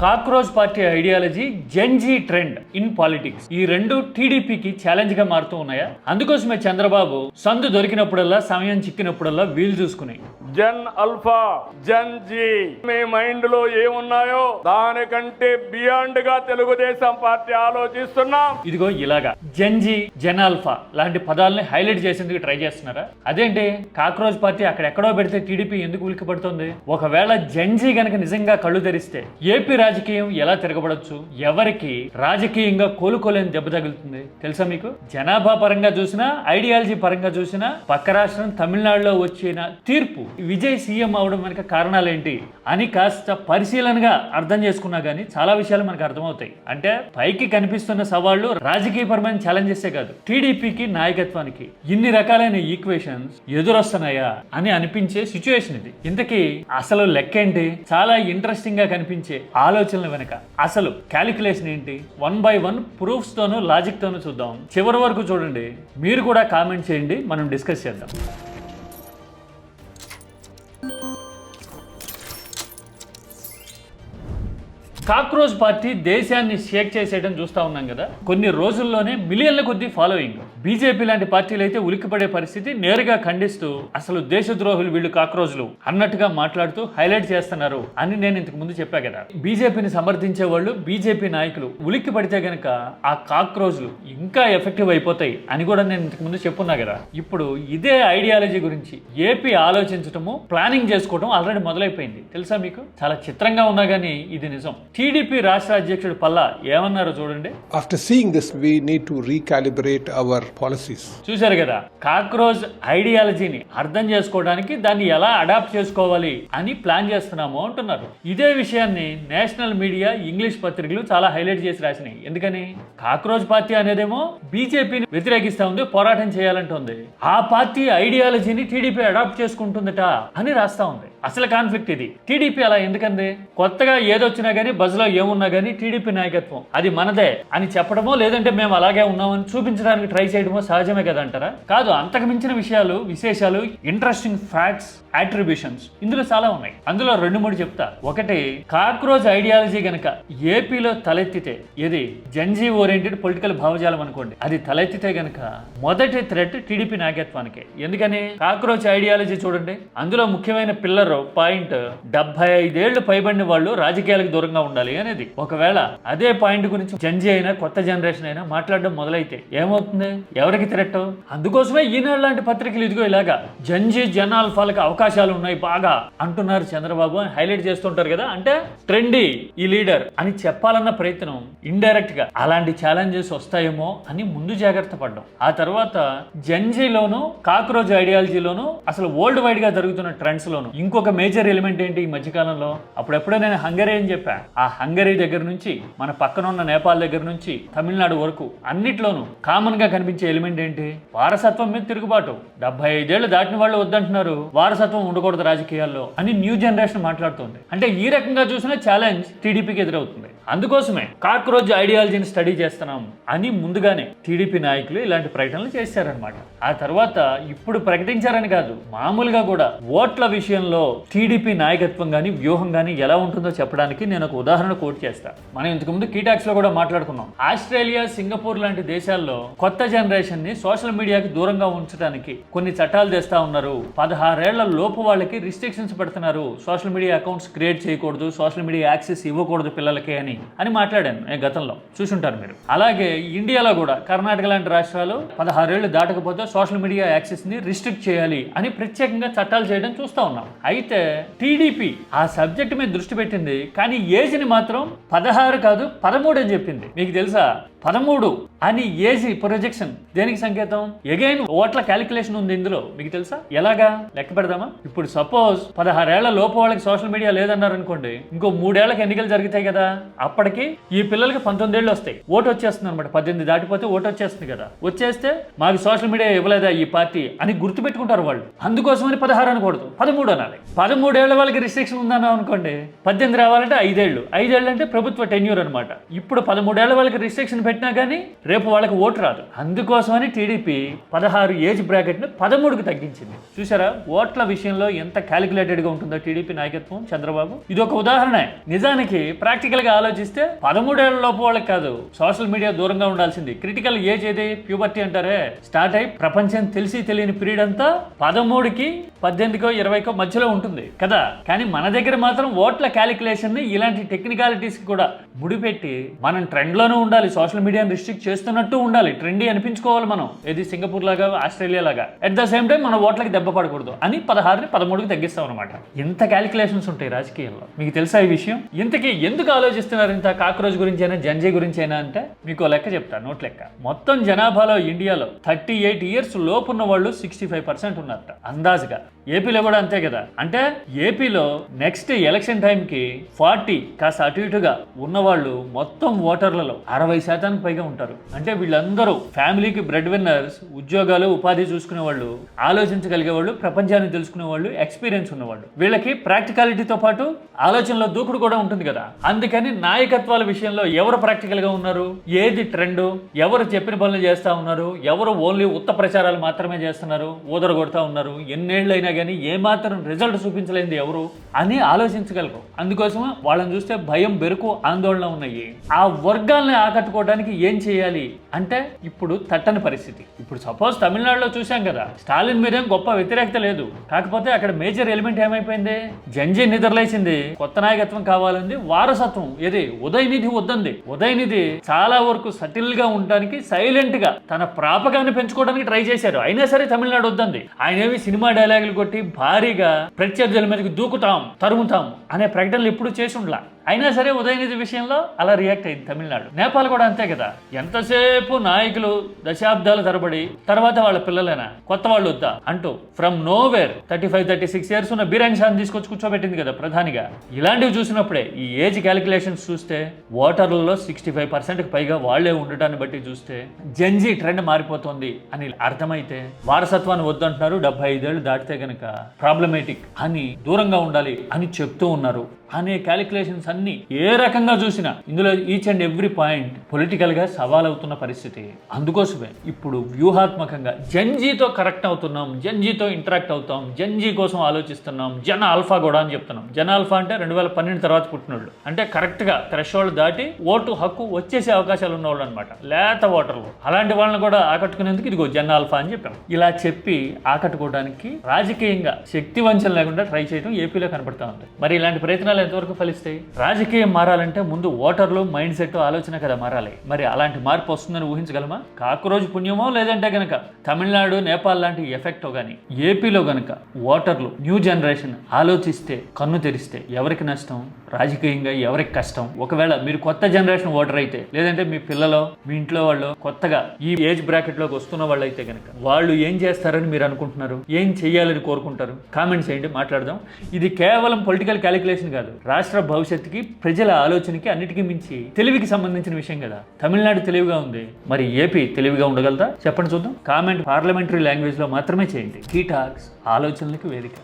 Cockroach party ideology, Gen Z trend in politics, ఈ రెండు టీడీపీకి ఛాలెంజ్ గా మారుతూ ఉన్నాయా? అందుకోసమే చంద్రబాబు సందు దొరికినప్పుడల్లా, సమయం చిక్కినప్పుడల్లా వీలు చూసుకుని జన్ ఆల్ఫా, జన్ జీ మీ మైండ్ లో ఏమున్నాయో దానికంటే బియాండ్ గా తెలుగుదేశం పార్టీ ఆలోచిస్తున్నాం. ఇదిగో ఇలాగా జెన్జీ, జన్ ఆల్ఫా లాంటి పదాలని హైలైట్ చేసేందుకు ట్రై చేస్తున్నారా? అదేంటి కాక్రోచ్ పార్టీ అక్కడెక్కడో పెడితే టీడీపీ ఎందుకు ఉలిక్కిపడుతుంది? ఒకవేళ జెన్జీ గనక నిజంగా కళ్ళు తెరిస్తే ఏపీ రాజకీయం ఎలా తిరగబడొచ్చు, ఎవరికి రాజకీయంగా కోలుకోలేని దెబ్బ తగులుతుంది తెలుసా మీకు? జనాభా పరంగా చూసినా, ఐడియాలజీ పరంగా చూసినా పక్క రాష్ట్రం తమిళనాడులో వచ్చిన తీర్పు విజయ్ సీఎం అవడం వెనక కారణాలేంటి అని కాస్త పరిశీలనగా అర్థం చేసుకున్నా గానీ చాలా విషయాలు మనకు అర్థమవుతాయి. అంటే పైకి కనిపిస్తున్న సవాళ్లు రాజకీయపరమైన ఛాలెంజెసే కాదు, టీడీపీకి నాయకత్వానికి ఇన్ని రకాలైన ఈక్వేషన్స్ ఎదురొస్తున్నాయా అని అనిపించే సిచ్యువేషన్ ఇది. ఇంతకీ అసలు లెక్కేంటి? చాలా ఇంట్రెస్టింగ్ గా కనిపించే ఆలోచనల వెనక అసలు క్యాలిక్యులేషన్ ఏంటి? 1 by 1 ప్రూఫ్స్ తోనూ లాజిక్ తోనూ చూద్దాం. చివరి వరకు చూడండి. మీరు కూడా కామెంట్ చేయండి, మనం డిస్కస్ చేద్దాం. కాక్రోచ్ పార్టీ దేశాన్ని షేక్ చేసేయడం చూస్తా ఉన్నాం కదా. కొన్ని రోజుల్లోనే మిలియన్ల కొద్దీ ఫాలోయింగ్. బీజేపీ లాంటి పార్టీలు అయితే ఉలిక్కిపడే పరిస్థితి, నేరుగా ఖండిస్తూ అసలు దేశద్రోహులు వీళ్ళు కాక్రోజ్లు అన్నట్టుగా మాట్లాడుతూ హైలైట్ చేస్తున్నారు అని నేను ఇంతకు ముందు చెప్పా కదా. బీజేపీని సమర్థించే వాళ్ళు, బీజేపీ నాయకులు ఉలిక్కి పడితే గనక ఆ కాక్రోజ్లు ఇంకా ఎఫెక్టివ్ అయిపోతాయి అని కూడా నేను ఇంతకు ముందు చెప్పున్నా కదా. ఇప్పుడు ఇదే ఐడియాలజీ గురించి ఏపీ ఆలోచించటము, ప్లానింగ్ చేసుకోవడం ఆల్రెడీ మొదలైపోయింది తెలుసా మీకు? చాలా చిత్రంగా ఉన్నా కానీ ఇది నిజం. టీడీపీ రాష్ట్ర అధ్యక్షుడు పల్లా ఏమన్నారో చూడండి. After seeing this, we need to recalibrate our policies. చూశారు కదా, కాక్రోచ్ ఐడియాలజీని అర్థం చేసుకోవడానికి దాన్ని ఎలా అడాప్ట్ చేసుకోవాలి అని ప్లాన్ చేస్తున్నాము అంటున్నారు. ఇదే విషయాన్ని నేషనల్ మీడియా, ఇంగ్లీష్ పత్రికలు చాలా హైలైట్ చేసి రాసినాయి. ఎందుకని? కాక్రోచ్ పార్టీ అనేదేమో బీజేపీని వ్యతిరేకిస్తా ఉంది, పోరాటం చేయాలంటుంది. ఆ పార్టీ ఐడియాలజీని టీడీపీ అడాప్ట్ చేసుకుంటుందట అని రాస్తా ఉంది. అసలు కాన్ఫ్లిక్ట్ ఇది. టీడీపీ అలా ఎందుకంది? కొత్తగా ఏదొచ్చినా గానీ, బజ్లో ఏమున్నా గానీ టీడీపీ నాయకత్వం అది మనదే అని చెప్పడమో, లేదంటే మేము అలాగే ఉన్నామని చూపించడానికి ట్రై చేయడమో సహజమే కదా అంటారా? కాదు, అంతకు మించిన విషయాలు, విశేషాలు, ఇంట్రెస్టింగ్ ఫ్యాక్ట్స్, అట్రిబ్యూషన్స్ ఇందులో చాలా ఉన్నాయి. అందులో 2-3 చెప్తా. ఒకటి, కాక్రోచ్ ఐడియాలజీ గనక ఏపీలో తలెత్తితే, ఇది జెన్జీ ఓరియంటెడ్ పొలిటికల్ భావజాలం అనుకోండి, అది తలెత్తితే గనక మొదటి థ్రెట్ టీడీపీ నాయకత్వానికి. ఎందుకని? కాక్రోచ్ ఐడియాలజీ చూడండి, అందులో ముఖ్యమైన పిల్లర్ పాయింట్ 75 ఏళ్లు పైబడిన వాళ్ళు రాజకీయాలకు దూరంగా ఉండాలి అనేది. ఒకవేళ అదే పాయింట్ గురించి జెన్జీ అయినా, కొత్త జనరేషన్ అయినా మాట్లాడడం మొదలైతే ఏమవుతుంది? ఎవరికి థ్రెట్? అందుకోసమే ఈనాడు లాంటి పత్రికలు ఇదిగో ఇలాగా జెన్జీ, జన్ ఆల్ఫాలకు అవకాశాలు ఉన్నాయి బాగా అంటున్నారు చంద్రబాబు అని హైలైట్ చేస్తుంటారు కదా. అంటే ట్రెండీ ఈ లీడర్ అని చెప్పాలన్న ప్రయత్నం ఇండైరెక్ట్ గా అలాంటి ఛాలెంజెస్ వస్తాయేమో అని ముందు జాగ్రత్త పడ్డం. ఆ తర్వాత జెన్జీలోను, కాక్రోచ్ ఐడియాలజీలోను, అసలు వరల్డ్ వైడ్ గా జరుగుతున్న ట్రెండ్స్ లోను ఇంకొక మేజర్ ఎలిమెంట్ ఏంటి ఈ మధ్యకాలంలో? అప్పుడెప్పుడో నేను హంగరీ అని చెప్పా. ఆ హంగరీ దగ్గర నుంచి, మన పక్కన ఉన్న నేపాల్ దగ్గర నుంచి తమిళనాడు వరకు అన్నిట్లోనూ కామన్ గా కనిపించే ఎలిమెంట్ ఏంటి? వారసత్వం మీద తిరుగుబాటు. 75 ఏళ్ళు దాటిన వాళ్ళు వద్దంటున్నారు, వారసత్వం ఉండకూడదు రాజకీయాల్లో అని న్యూ జనరేషన్ మాట్లాడుతుంది. అంటే ఈ రకంగా చూసిన ఛాలెంజ్ టీడీపీకి ఎదురవుతుంది. అందుకోసమే కాక్రోచ్ ఐడియాలజీని స్టడీ చేస్తున్నాం అని ముందుగానే టీడీపీ నాయకులు ఇలాంటి ప్రకటనలు చేశారనమాట. ఆ తర్వాత ఇప్పుడు ప్రకటించారని కాదు, మామూలుగా కూడా ఓట్ల విషయంలో టీడీపీ నాయకత్వం గానీ, వ్యూహం గానీ ఎలా ఉంటుందో చెప్పడానికి నేను ఒక ఉదాహరణ కోట్ చేస్తా. మనం ఇంతకుముందు కీటాక్స్ లో కూడా మాట్లాడుకున్నాం. ఆస్ట్రేలియా, సింగపూర్ లాంటి దేశాల్లో కొత్త జనరేషన్ ని సోషల్ మీడియాకి దూరంగా ఉంచడానికి కొన్ని చట్టాలు తెస్తా ఉన్నారు. 16 ఏళ్ల లోపు వాళ్ళకి రిస్ట్రిక్షన్స్ పెడుతున్నారు. సోషల్ మీడియా అకౌంట్స్ క్రియేట్ చేయకూడదు, సోషల్ మీడియా యాక్సెస్ ఇవ్వకూడదు పిల్లలకి అని మాట్లాడాను నేను గతంలో, చూసుంటారు మీరు. అలాగే ఇండియాలో కూడా కర్ణాటక లాంటి రాష్ట్రాలు 16 ఏళ్లు దాటకపోతే సోషల్ మీడియా యాక్సెస్ ని రిస్ట్రిక్ట్ చేయాలి అని ప్రత్యేకంగా చట్టాలు చేయడం చూస్తా ఉన్నాం. అయితే టీడీపీ ఆ సబ్జెక్ట్ మీద దృష్టి పెట్టింది, కానీ ఏజ్ ని మాత్రం 16 కాదు 13 అని చెప్పింది. మీకు తెలుసా? 13 అని ఏజ్ ప్రొజెక్షన్ దేనికి సంకేతం? అగైన్ ఓట్ల క్యాలిక్యులేషన్ ఉంది ఇందులో. మీకు తెలుసా? ఎలాగా లెక్క పెడదామా? ఇప్పుడు సపోజ్ 16 ఏళ్ల లోపు వాళ్ళకి సోషల్ మీడియా లేదన్నారు అనుకోండి, ఇంకో 3 ఏళ్లకు ఎన్నికలు జరుగుతాయి కదా, అప్పటికి ఈ పిల్లలకి 19 ఏళ్ళు వస్తాయి, ఓటు వచ్చేస్తుంది అనమాట. 18 దాటిపోతే ఓటు వచ్చేస్తుంది కదా. వచ్చేస్తే మాకు సోషల్ మీడియా ఇవ్వలేదా ఈ పార్టీ అని గుర్తు పెట్టుకుంటారు వాళ్ళు. అందుకోసమని 16 అనకూడదు, 13 అనాలి. 13 ఏళ్ల వాళ్ళకి రిస్ట్రిక్షన్ ఉందన్నాం అనుకోండి, 18 రావాలంటే 5 ఏళ్ళు, 5 ఏళ్ళు అంటే ప్రభుత్వ టెన్యూర్ అనమాట. ఇప్పుడు 13 ఏళ్ల వాళ్ళకి రిస్ట్రిక్షన్ పెట్టి పెట్టినా కానీ రేపు వాళ్ళకి ఓటు రాదు. అందుకోసమని టీడీపీ 16 ఏజ్ బ్రాకెట్ను 13కి తగ్గించింది. చూసారా ఓట్ల విషయంలో ఎంత క్యాలిక్యులేటెడ్గా ఉంటుందో టీడీపీ నాయకత్వం చంద్రబాబు. ఇది ఒక ఉదాహరణ. నిజానికి ప్రాక్టికల్గా ఆలోచిస్తే 13 ఏళ్ల లోపు వాళ్ళకి కాదు సోషల్ మీడియా దూరంగా ఉండాల్సింది. క్రిటికల్ ఏజ్ ఏది ప్యూబర్టీ అంటారే స్టార్ట్ అయి ప్రపంచం తెలిసి తెలియని పీరియడ్ అంతా 13కి 18కో 20కో మధ్యలో ఉంటుంది కదా. కానీ మన దగ్గర మాత్రం ఓట్ల క్యాలిక్యులేషన్ ని ఇలాంటి టెక్నికాలిటీస్ కూడా ముడిపెట్టి మనం ట్రెండ్ లోనూ ఉండాలి, సోషల్ మీడియాని రిస్ట్రిక్ట్ చేస్తున్నట్టు ఉండాలి, ట్రెండీ అనిపించుకోవాలి మనం, ఏది సింగపూర్ లాగా ఆస్ట్రేలియా లాగా. అట్ ద సేమ్ టైం మన ఓట్లకి దెబ్బ పడకూడదు అని 16ని 13కి తగ్గిస్తాం అనమాట. ఇంత క్యాలిక్యులేషన్స్ ఉంటాయి రాజకీయాల్లో. మీకు తెలుసా ఈ విషయం? ఇంతకీ ఎందుకు ఆలోచిస్తున్నారు ఇంత కాక్రోచ్ గురించి అయినా జంజీ గురించి అయినా అంటే మీకు లెక్క చెప్తా, నోట్ లెక్క. మొత్తం జనాభాలో ఇండియాలో 38 years లోపు ఉన్న వాళ్ళు 65% ఉన్నారట అందాజుగా. ఏపీలో కూడా అంతే కదా. అంటే ఏపీలో నెక్స్ట్ ఎలక్షన్ టైంకి 40 కాస్త అటు ఇటుగా ఉన్నవాళ్ళు మొత్తం ఓటర్లలో 60% పైగా ఉంటారు. అంటే వీళ్ళందరూ ఫ్యామిలీకి బ్రెడ్ విన్నర్స్, ఉద్యోగాలు ఉపాధి చూసుకునే వాళ్ళు, ఆలోచించగలిగే వాళ్ళు, ప్రపంచాన్ని తెలుసుకునే వాళ్ళు, ఎక్స్పీరియన్స్ ఉన్నవాళ్ళు. వీళ్ళకి ప్రాక్టికాలిటీతో పాటు ఆలోచనలో దూకుడు కూడా ఉంటుంది కదా. అందుకని నాయకత్వాల విషయంలో ఎవరు ప్రాక్టికల్ గా ఉన్నారు, ఏది ట్రెండ్, ఎవరు చెప్పిన పనులు చేస్తా ఉన్నారు, ఎవరు ఓన్లీ ఉత్త ప్రచారాలు మాత్రమే చేస్తున్నారు, ఊదర కొడతా ఉన్నారు, ఎన్నేళ్ళైనా కానీ ఏమాత్రం రిజల్ట్ చూపించలేంది ఎవరు అని ఆలోచించగలరు. అందుకోసం వాళ్ళని చూస్తే భయం, బెరుకు, ఆందోళన ఉన్నాయి. ఆ వర్గాల్ని ఆకట్టుకోవడానికి ఏం చేయాలి అంటే ఇప్పుడు తట్టని పరిస్థితి. ఇప్పుడు సపోజ్ తమిళనాడులో చూసాం కదా, స్టాలిన్ మీదేం గొప్ప వ్యతిరేకత లేదు. కాకపోతే అక్కడ మేజర్ ఎలిమెంట్ ఏమైపోయింది, జంజీ నిద్రలేసింది, కొత్త నాయకత్వం కావాలంది, వారసత్వం ఏది ఉదయనిధి వద్దంది. ఉదయనిధి చాలా వరకు సటిల్ గా ఉండడానికి సైలెంట్ గా తన ప్రాపకాన్ని పెంచుకోవడానికి ట్రై చేశారు. అయినా సరే తమిళనాడు వద్దంది. ఆయన ఏమి సినిమా డైలాగులు కొట్టి భారీగా ప్రత్యర్థుల మీదకి దూకుతాం, తరుముతాం అనే ప్రకటనలు ఎప్పుడు చేసి ఉండలా. అయినా సరే ఉదయనిధి విషయంలో అలా రియాక్ట్ అయింది తమిళనాడు. నేపాల్ కూడా అంతే కదా. ఎంతసేపు నాయకులు దశాబ్దాల తరబడి తర్వాత వాళ్ళ పిల్లలైనా కొత్త వాళ్ళు వద్దా అంటూ ఫ్రమ్ నోవేర్ 35-36 years ఉన్న బీరాంగ్ షాని తీసుకొచ్చి కూర్చోబెట్టింది కదా ప్రధానిగా. ఇలాంటివి చూసినప్పుడే ఈ ఏజ్ క్యాలిక్యులేషన్స్ చూస్తే ఓటర్లలో 65%కి పైగా వాళ్లే ఉండటాన్ని బట్టి చూస్తే జంజీ ట్రెండ్ మారిపోతుంది అని అర్థమైతే వారసత్వాన్ని వద్దంటున్నారు. 75 ఏళ్ళు దాటితే గనక ప్రాబ్లమేటిక్ అని, దూరంగా ఉండాలి అని చెప్తూ ఉన్నారు అనే క్యాలిక్యులేషన్స్ అన్ని ఏ రకంగా చూసినా ఇందులో each and every point political గా సవాల్ అవుతున్న పరిస్థితి. అందుకోసమే ఇప్పుడు వ్యూహాత్మకంగా జంజీతో కరెక్ట్ అవుతున్నాం, జంజీతో ఇంటరాక్ట్ అవుతాం, జంజీ కోసం ఆలోచిస్తున్నాం, జన ఆల్ఫా కూడా అని చెప్తున్నాం. జన ఆల్ఫా అంటే 2012 తర్వాత పుట్టినోళ్ళు, అంటే కరెక్ట్ గా థ్రెషోల్డ్ దాటి ఓటు హక్కు వచ్చేసే అవకాశాలు ఉన్నవాళ్ళు అనమాట, లేత ఓటర్లు. అలాంటి వాళ్ళని కూడా ఆకట్టుకునేందుకు ఇదిగో జన ఆల్ఫా అని చెప్పాం. ఇలా చెప్పి ఆకట్టుకోవడానికి రాజకీయంగా శక్తి వంచన లేకుండా ట్రై చేయడం ఏపీలో కనపడతా ఉంది. మరి ఇలాంటి ప్రయత్నాలు ఎంతవరకు ఫలిస్తాయి? రాజకీయం మారాలంటే ముందు ఓటర్లు మైండ్ సెట్, ఆలోచన కదా మారాలి. మరి అలాంటి మార్పు వస్తుందని ఊహించగలమా? కాక్రోజ్ పుణ్యమో లేదంటే గనక తమిళనాడు, నేపాల్ లాంటి ఎఫెక్టో గానీ ఏపీలో గనక ఓటర్లు న్యూ జనరేషన్ ఆలోచిస్తే, కన్ను తెరిస్తే ఎవరికి నష్టం, రాజకీయంగా ఎవరికి కష్టం? ఒకవేళ మీరు కొత్త జనరేషన్ ఓటర్ అయితే, లేదంటే మీ పిల్లలో, మీ ఇంట్లో వాళ్ళు కొత్తగా ఈ ఏజ్ బ్రాకెట్ లోకి వస్తున్న వాళ్ళు అయితే గనక వాళ్ళు ఏం చేస్తారని మీరు అనుకుంటున్నారు, ఏం చెయ్యాలని కోరుకుంటారు? కామెంట్స్ చేయండి, మాట్లాడదాం. ఇది కేవలం పొలిటికల్ క్యాలిక్యులేషన్ కాదు, రాష్ట్ర భవిష్యత్తుకి, ప్రజల ఆలోచనకి, అన్నిటికీ మించి తెలివికి సంబంధించిన విషయం కదా. తమిళనాడు తెలివిగా ఉంది, మరి ఏపీ తెలివిగా ఉండగలదా? చెప్పండి చూద్దాం. కామెంట్ పార్లమెంటరీ లాంగ్వేజ్ లో మాత్రమే చేయండి. కీ టాక్స్ ఆలోచనలకు వేదిక.